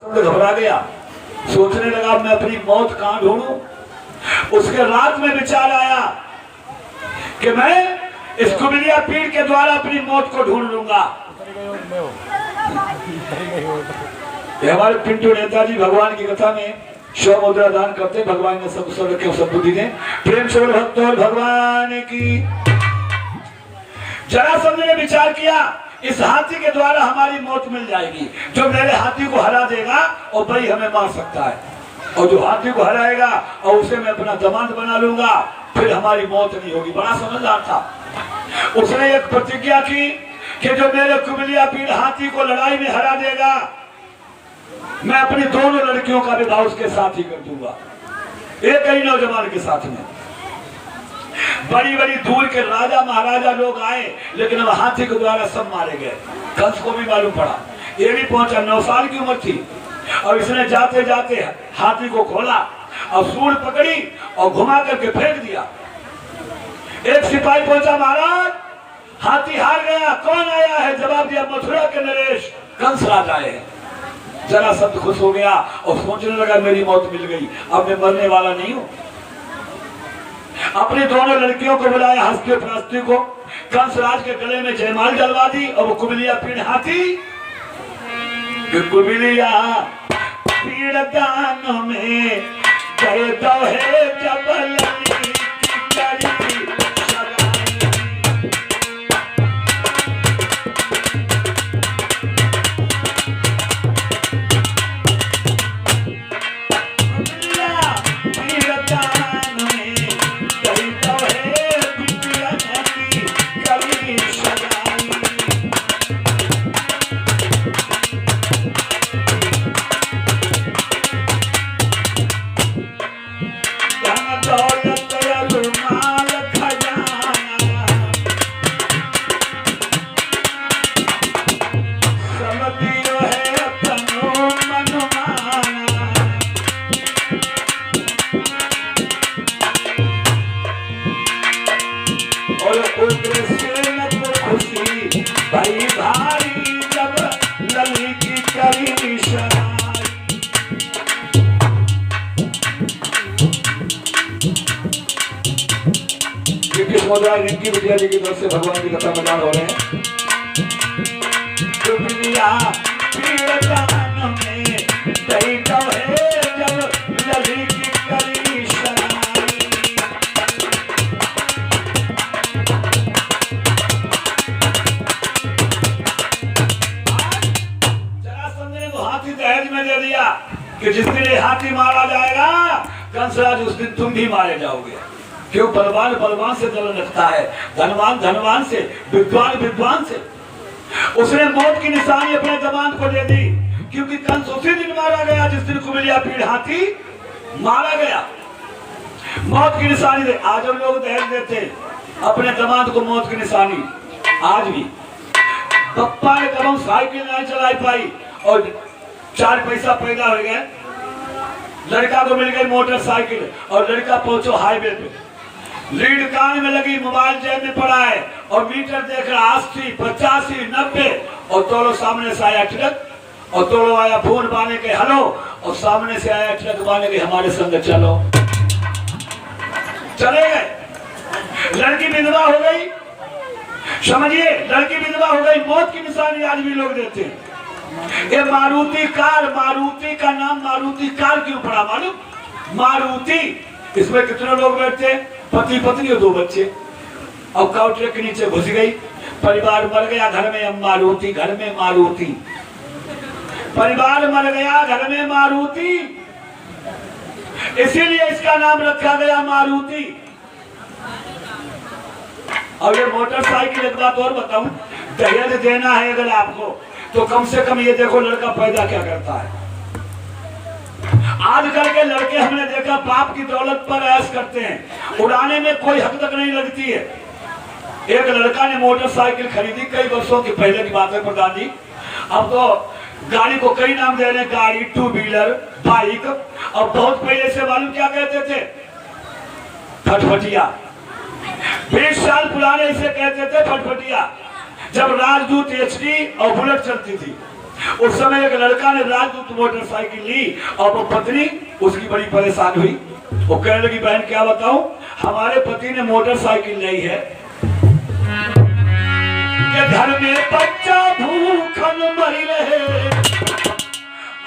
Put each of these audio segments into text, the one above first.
घबरा गया, सोचने लगा मैं अपनी मौत कहां ढूंढूं। उसके रात में विचार आया कि मैं इस कुबलिया पीर के द्वारा अपनी मौत को ढूंढ लूंगा। हमारे पिंटू नेताजी भगवान की कथा में 100 मुद्रा दान करते, भगवान ने सब सब रखे, सब बुद्धि दें। प्रेम से भक्त और भगवान की। जरासंध ने विचार किया इस हाथी के द्वारा हमारी मौत मिल जाएगी। जो मेरे हाथी को हरा देगा और भाई हमें मार सकता है, और जो हाथी को हराएगा और उसे मैं अपना दामाद बना लूंगा, फिर हमारी मौत नहीं होगी। बड़ा समझदार था। उसने एक प्रतिज्ञा की कि जो मेरे कुबलिया पीर हाथी को लड़ाई में हरा देगा, मैं अपनी दोनों लड़कियों का विवाह उसके साथ ही कर दूंगा, एक ही नौजवान के साथ में। बड़ी बड़ी दूर के राजा महाराजा लोग आए, लेकिन अब हाथी के द्वारा सब मारे गए। कंस को भी मालूम पड़ा, ये भी पहुंचा, 9 साल की उम्र थी, और इसने जाते जाते हाथी को खोला और सूंड पकड़ी और घुमा करके फेंक दिया। एक सिपाही पहुंचा, महाराज हाथी हार गया, कौन आया है? जवाब दिया, मथुरा के नरेश कंस राजा है। जरासंध खुश हो गया और सोचने लगा मेरी मौत मिल गई, अब मैं मरने वाला नहीं हूं। अपनी दोनों लड़कियों को बुलाया, हस्ती प्रस्ती को, कंस राज के गले में जयमाल डलवा दी, और वो कुबलिया पीड़ हाथी, कुबलिया पीड़ दानों में गए तो है जबल रिंकी विद्या जी की तरफ से भगवान की कथा बजान हो रहे हैं। जरासंध ने वो हाथी दहेज में दे दिया कि जिस दिन हाथी मारा जाएगा, कंसराज उस दिन तुम भी मारे जाओगे। क्यों? बलवान बलवान से जलन रखता है, धनवान धनवान से, विद्वान विद्वान से। उसने मौत की निशानी अपने दामाद को दे दी, क्योंकि कंस उसी दिन मारा गया जिस दिन कुबलिया पीड़ हाथी मारा गया। मौत की निशानी दे। आज हम लोग दहेज देते अपने दामाद को मौत की निशानी। आज भी पप्पा ने कब साइकिल नहीं चलाई पाई और 4 पैसा पैदा हो गए, लड़का को मिल गई मोटरसाइकिल और लड़का पहुंचो हाईवे पे, लीड कान में लगी, मोबाइल जेब में पड़ा है और मीटर देख रहा 80 85 90, और तोलो सामने से आया ट्रक, और तोलो आया फोन बाने के हेलो, और सामने से आया ट्रक बाने के हमारे संग चलो। चले गए, लड़की विधवा हो गई। समझिए, लड़की विधवा हो गई। मौत की निशानी आज भी लोग देते हैं। ये मारुति कार, मारुति का नाम मारुति कार क्यों पड़ा मालूम? मारुति, इसमें कितने लोग बैठते हैं? पति पत्नी और 2 बच्चे। अब काउंटर के नीचे घुस गई, परिवार मर गया, घर में मारुति, घर में मारुति, परिवार मर गया, घर में मारुति, इसीलिए इसका नाम रखा गया मारुति। और ये मोटरसाइकिल, एक बात और बताऊं, दहेज देना है अगर आपको, तो कम से कम ये देखो लड़का पैदा क्या करता है। आजकल के लड़के हमने देखा बाप की दौलत पर ऐश करते हैं, उड़ाने में कोई हद तक नहीं लगती है। एक लड़का ने मोटरसाइकिल खरीदी, कई वर्षों की पहले की बात है प्रधान जी। अब तो गाड़ी को कई नाम दे रहे हैं, गाड़ी, 2 व्हीलर, बाइक। और बहुत पहले से मालूम क्या कहते थे? फटफटिया। 20 साल पुराने इसे कहते थे फटफटिया, जब राजदूत HD और बुलेट चलती थी। उस समय एक लड़का ने राजदूत मोटरसाइकिल ली और वो पत्नी उसकी बड़ी परेशान हुई। वो कहने लगी बहन क्या बताऊं, हमारे पति ने मोटरसाइकिल ली है कि घर में बच्चा भूखन मरी रहे,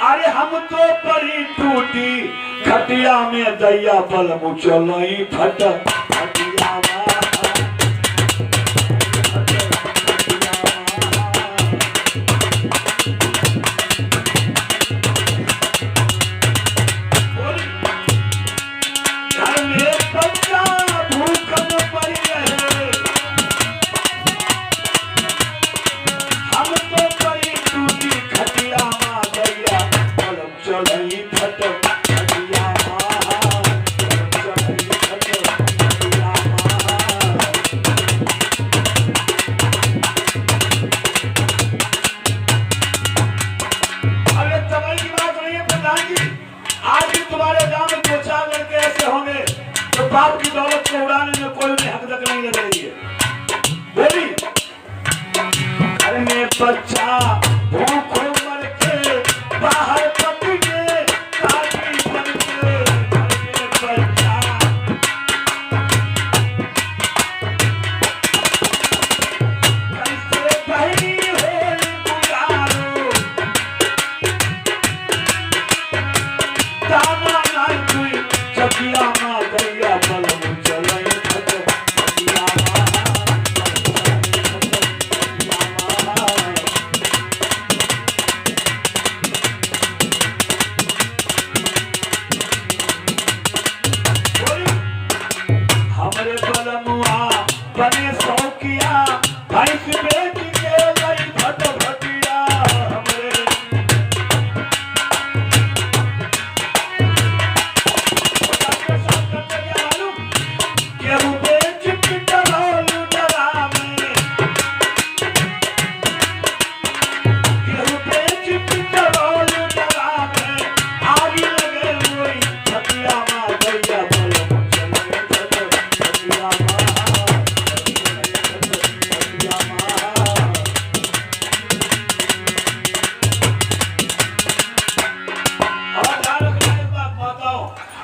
अरे हम तो परी टूटी खटिया में दैया बल मुचलई फट खटिया बाप की दौलत को उड़ाने में कोई भी हक तक नहीं लग रही है। बोली घर में बच्चा भूखों मर के बाहर पति के काटी बन के, घर में बच्चा कैसे बहनी हो गुजारो, दाना ना कोई चकिया बने सौकिया भैंस बेच के लई भट भटिया, गेहूं बेच पिटरोल डरा में, गेहूं बेच पिटरोल डरा में, आग लगे कोई खटिया मार गैया बोलो खटिया मार।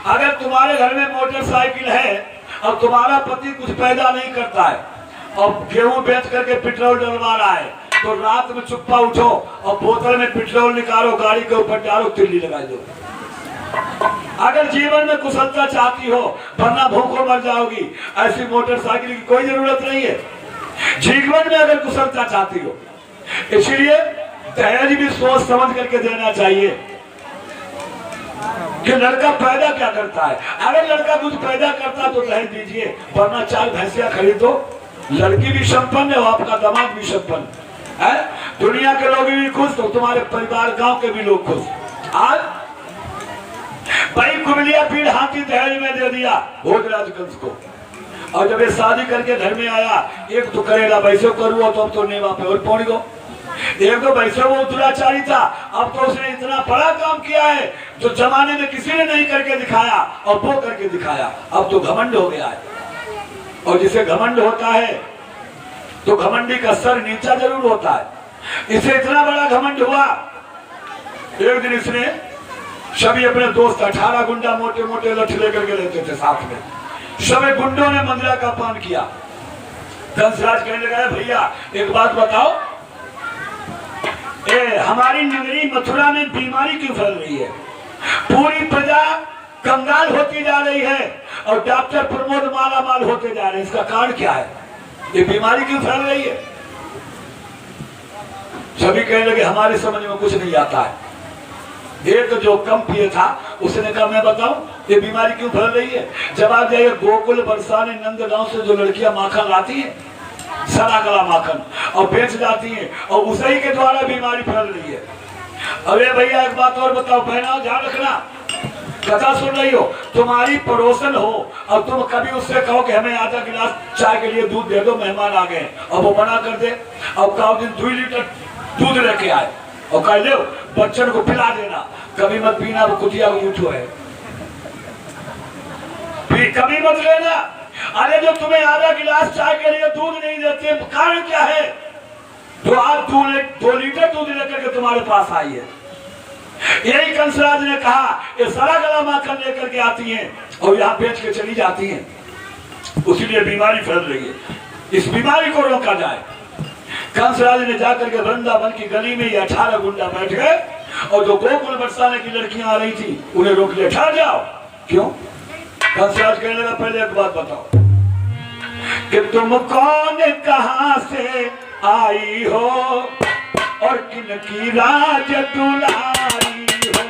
अगर तुम्हारे घर में मोटरसाइकिल है और तुम्हारा पति कुछ पैदा नहीं करता है और गेहूं बेच करके पेट्रोल डलवा रहा है, तो रात में चुप्पा उठो और बोतल में पेट्रोल निकालो, गाड़ी के ऊपर डालो, तिल्ली लगा दो। अगर जीवन में कुशलता चाहती हो, वरना भूखों मर जाओगी। ऐसी मोटरसाइकिल की कोई जरूरत नहीं है जीवन में अगर कुशलता चाहती हो। इसलिए दहेज भी सोच समझ करके देना चाहिए कि लड़का पैदा क्या करता है। अगर लड़का कुछ पैदा करता है तो दहेज दीजिए, वरना 4 भैंसियां खरीदो। लड़की भी संपन्न है, आपका दामाद भी संपन्न है, दुनिया के लोग भी खुश, तो तुम्हारे परिवार गांव के भी लोग खुश। आज भाई कुमिलिया पीड़ हाथी दहेज में दे दिया भोजराज कंस को, और जब ये शादी करके घर में आया, एक तो करेला वैसे करूँ तो अब तो नेवा पे और पहुंच गो, एक तो वैसे वो दुराचारी था, अब तो उसने इतना बड़ा काम किया है जो जमाने में किसी ने नहीं करके दिखाया और वो करके दिखाया। अब तो घमंड हो गया है, और जिसे घमंड होता है तो घमंडी का सर नीचा जरूर होता है। इसे इतना बड़ा घमंड हुआ, एक दिन इसने सभी अपने दोस्त 18 गुंडा मोटे मोटे लठ लेकर के रहते थे साथ में, सभी गुंडों ने मंदिरा का पान किया। कंसराज कहने लगा भैया एक बात बताओ, हमारी नगरी मथुरा में बीमारी क्यों फैल रही है? पूरी प्रजा कंगाल होती जा रही है और डॉक्टर प्रमोद माला माल होते जा रहे हैं, इसका कारण क्या है? ये बीमारी क्यों फैल रही है? सभी कहने लगे हमारे समझ में कुछ नहीं आता है। एक जो कम पिए था उसने कहा मैं बताऊं ये बीमारी क्यों फैल रही है? जब आप जाइए गोकुल बरसाने नंद गांव से जो लड़कियां माखन लाती है, सड़ा गला माखन, और बेच जाती हैं, और उसी के द्वारा बीमारी फैल रही है। अरे भैया एक बात और बताओ, बहना ध्यान रखना, कथा सुन रही हो, तुम्हारी पड़ोसन हो और तुम कभी उससे कहो कि हमें आधा गिलास चाय के लिए दूध दे दो, मेहमान आ गए, और वो मना कर दे, और कहो दिन 2 लीटर दूध लेके आए और कह लो बच्चन को पिला देना, कभी मत पीना, वो कुटिया उठो है, कभी मत लेना। अरे जो तुम्हें आधा गिलास चाय के लिए दूध नहीं देते, कारण क्या है? जो आज 2 लीटर दूध लेकर के तुम्हारे पास आई है। यही कंसराज ने कहा ये सारा गला माखन लेकर के आती हैं और यहाँ बेच के चली जाती हैं, उसीलिए बीमारी फैल रही है। इस बीमारी को रोका जाए। कंसराज ने जाकर के वृंदावन की गली में ये 18 गुंडा बैठ गए और जो गोकुल बरसाने की लड़कियां आ रही थी उन्हें रोक लिया, ठहर जाओ। क्यों? कंसराज कहने लगा पहले एक बात बताओ कि तुम कौन कहां से आई हो और किन की राज दुलारी हो।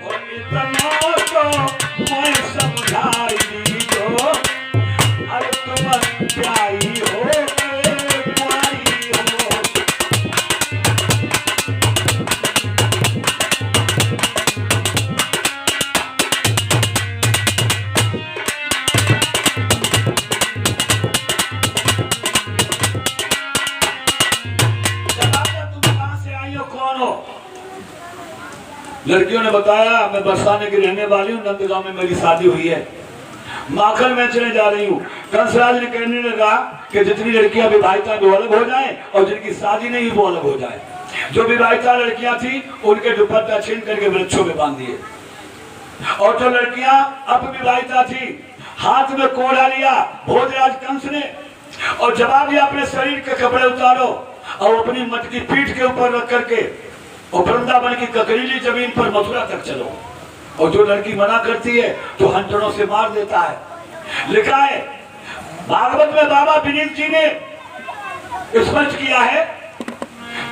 और इतना तो मैं समझाई दो, अरे तुम प्यारी हो प्यारी हो। लड़कियों ने बताया मैं बरसाने की रहने वाली हूँ, नंदगांव में मेरी शादी हुई है, माखन बेचने जा रही हूँ। कंसराज ने कहने लगा कि जितनी लड़कियां विवाहिता वो अलग हो जाएं और जिनकी शादी नहीं वो अलग हो जाए। जो विवाहिता लड़कियां थी उनके दुपट्टा छीन करके वृक्षों में बांध दिए और जो लड़कियां अविवाहिता थी हाथ में कोड़ा लिया भोजराज कंस ने और जवाब दिया अपने शरीर के कपड़े उतारो और अपनी मटकी पीठ के ऊपर रख करके और वृंदावन की ककरीली जमीन पर मथुरा तक चलो। और जो लड़की मना करती है तो हंटरों से मार देता है। लिखा है भागवत में बाबा विनीत जी ने स्पष्ट किया है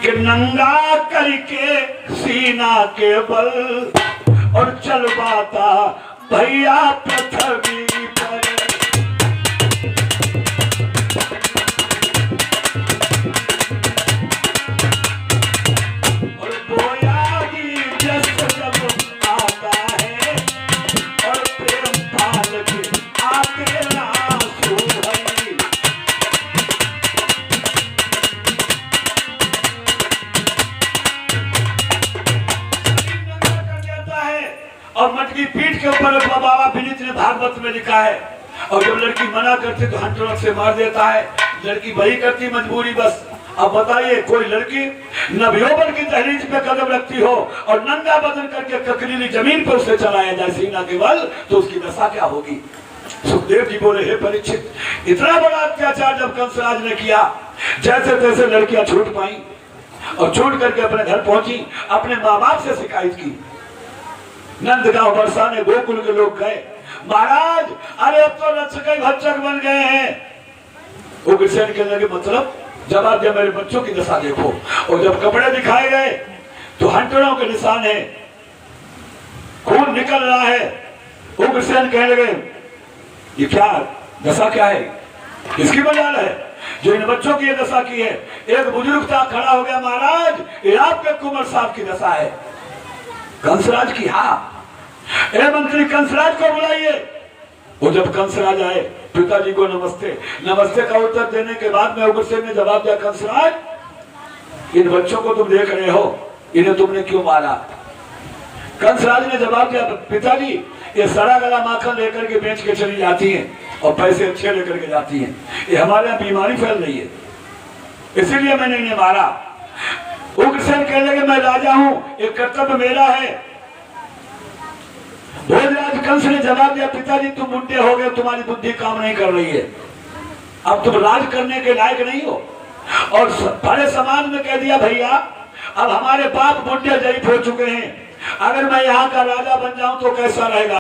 कि नंगा करके सीना के बल और चलवाता भैया पृथ्वी पर। और मटकी पीठ के ऊपर बाबा विनीत ने भागवत में लिखा है। और जब लड़की मना करती तो हंटरों से मार देता है। लड़की वही करती मजबूरी बस। अब बताइए कोई लड़की नवयौवन की दहलीज पे कदम रखती हो और नंगा बदन करके ककरीली जमीन पर उसे चलाया जाए सीना के बल, तो उसकी दशा क्या होगी। सुखदेव जी बोले हे परीक्षित, इतना बड़ा अत्याचार जब कंसराज ने किया जैसे तैसे लड़कियां छूट पाई और छूट करके अपने घर पहुंची, अपने माँ बाप से शिकायत की। नंदगांव बरसाने गोकुल के लोग गए, महाराज अरे अब तो रक्षक भक्षक बन गए हैं। उग्रसेन कहने लगे मतलब जवाब दिया मेरे बच्चों की दशा देखो। और जब कपड़े दिखाए गए तो हंटरों के निशान है, खून निकल रहा है। उग्रसेन कहने लगे ये क्या दशा क्या है, किसकी मजाल है जो इन बच्चों की ये दशा की है। एक बुजुर्ग था खड़ा हो गया, महाराज ये आपके कुंवर साहब की दशा है। कंसराज की हाँ, ए मंत्री कंसराज को बुलाइए। वो जब कंसराज आए पिताजी को नमस्ते, नमस्ते का उत्तर देने के बाद में उग्रसेन ने जवाब दिया कंसराज इन बच्चों को तुम देख रहे हो, इन्हें तुमने क्यों मारा। कंसराज ने जवाब दिया पिताजी ये सड़ा गला माखन लेकर के बेच के चली जाती हैं और पैसे अच्छे लेकर के जाती हैं, ये हमारे यहाँ बीमारी फैल रही है इसीलिए मैंने इन्हें मारा। उग्रसेन कहने लगे मैं राजा हूं, एक कर्तव्य मेरा है। भोजराज कंस ने जवाब दिया पिताजी तुम बुढ़े हो गए, तुम्हारी बुद्धि काम नहीं कर रही है, अब तुम राज करने के लायक नहीं हो। और बड़े समाज में कह दिया भैया अब हमारे बाप बुढ़े जयीफ हो चुके हैं, अगर मैं यहाँ का राजा बन जाऊं तो कैसा रहेगा।